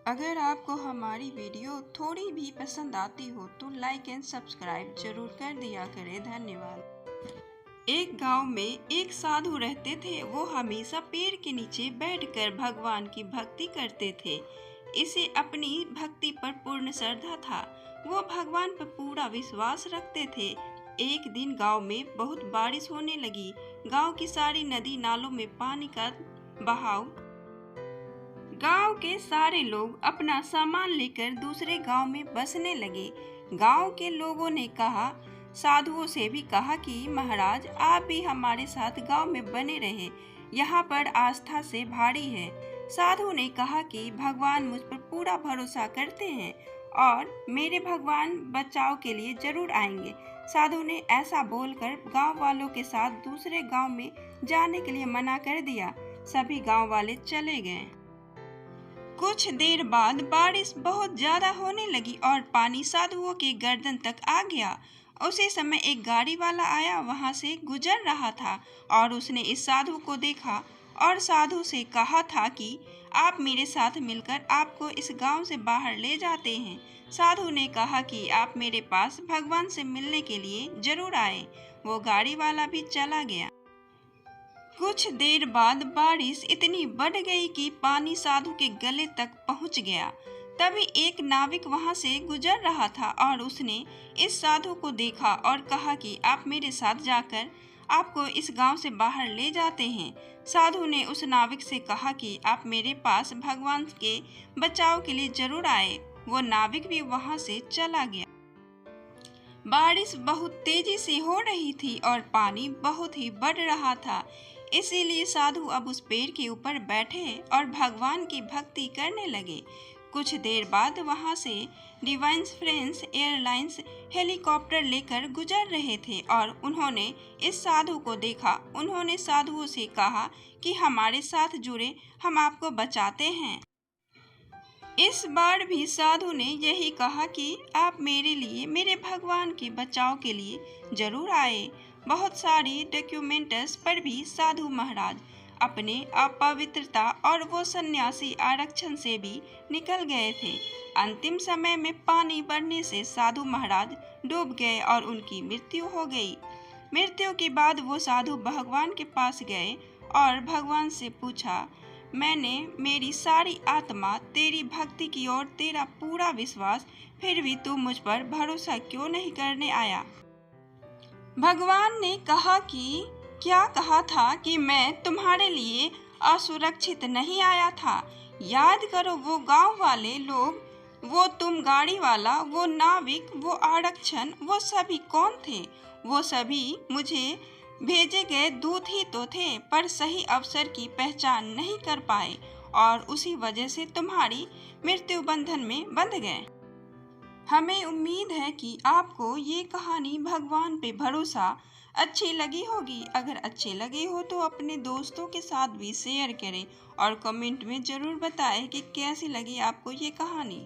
अगर आपको हमारी वीडियो थोड़ी भी पसंद आती हो तो लाइक एंड सब्सक्राइब जरूर कर दिया करें। धन्यवाद। एक गांव में एक साधु रहते थे। वो हमेशा पेड़ के नीचे बैठकर भगवान की भक्ति करते थे। इसे अपनी भक्ति पर पूर्ण श्रद्धा था। वो भगवान पर पूरा विश्वास रखते थे। एक दिन गांव में बहुत बारिश होने लगी। गांव की सारी नदी नालों में पानी का बहाव। गांव के सारे लोग अपना सामान लेकर दूसरे गांव में बसने लगे। गांव के लोगों ने कहा, साधुओं से भी कहा कि महाराज आप भी हमारे साथ गांव में बने रहे, यहाँ पर आस्था से भारी है। साधु ने कहा कि भगवान मुझ पर पूरा भरोसा करते हैं और मेरे भगवान बचाव के लिए जरूर आएंगे। साधु ने ऐसा बोलकर गांव वालों के साथ दूसरे गांव में जाने के लिए मना कर दिया। सभी गांव वाले चले गए। कुछ देर बाद बारिश बहुत ज्यादा होने लगी और पानी साधुओं के गर्दन तक आ गया। उसी समय एक गाड़ी वाला आया, वहां से गुजर रहा था और उसने इस साधु को देखा और साधु से कहा था कि आप मेरे साथ मिलकर आपको इस गांव से बाहर ले जाते हैं। साधु ने कहा कि आप मेरे पास भगवान से मिलने के लिए जरूर आए। वो गाड़ी वाला भी चला गया। कुछ देर बाद बारिश इतनी बढ़ गई कि पानी साधु के गले तक पहुंच गया। तभी एक नाविक वहां से गुजर रहा था और उसने इस साधु को देखा और कहा कि आप मेरे साथ जाकर आपको इस गांव से बाहर ले जाते हैं। साधु ने उस नाविक से कहा कि आप मेरे पास भगवान के बचाव के लिए जरूर आए। वो नाविक भी वहां से चला गया। बारिश बहुत तेजी से हो रही थी और पानी बहुत ही बढ़ रहा था। इसीलिए साधु अब उस पेड़ के ऊपर बैठे और भगवान की भक्ति करने लगे। कुछ देर बाद वहां से डिवाइस फ्रेंड्स एयरलाइंस हेलीकॉप्टर लेकर गुजर रहे थे और उन्होंने इस साधु को देखा। उन्होंने साधुओं से कहा कि हमारे साथ जुड़े, हम आपको बचाते हैं। इस बार भी साधु ने यही कहा कि आप मेरे लिए, मेरे भगवान के बचाव के लिए जरूर आए। बहुत सारी डॉक्यूमेंट्स पर भी साधु महाराज अपने अपवित्रता और वो सन्यासी आरक्षण से भी निकल गए थे। अंतिम समय में पानी बढ़ने से साधु महाराज डूब गए और उनकी मृत्यु हो गई। मृत्यु के बाद वो साधु भगवान के पास गए और भगवान से पूछा, मैंने मेरी सारी आत्मा तेरी भक्ति की ओर, तेरा पूरा विश्वास, फिर भी तू मुझ पर भरोसा क्यों नहीं करने आया? भगवान ने कहा कि क्या कहा था कि मैं तुम्हारे लिए असुरक्षित नहीं आया था। याद करो, वो गांव वाले लोग, वो तुम गाड़ी वाला, वो नाविक, वो आरक्षण, वो सभी कौन थे? वो सभी मुझे भेजे गए दूत ही तो थे, पर सही अवसर की पहचान नहीं कर पाए और उसी वजह से तुम्हारी मृत्यु बंधन में बंध गए। हमें उम्मीद है कि आपको ये कहानी भगवान पे भरोसा अच्छी लगी होगी। अगर अच्छे लगे हो तो अपने दोस्तों के साथ भी शेयर करें और कमेंट में ज़रूर बताएं कि कैसी लगी आपको ये कहानी।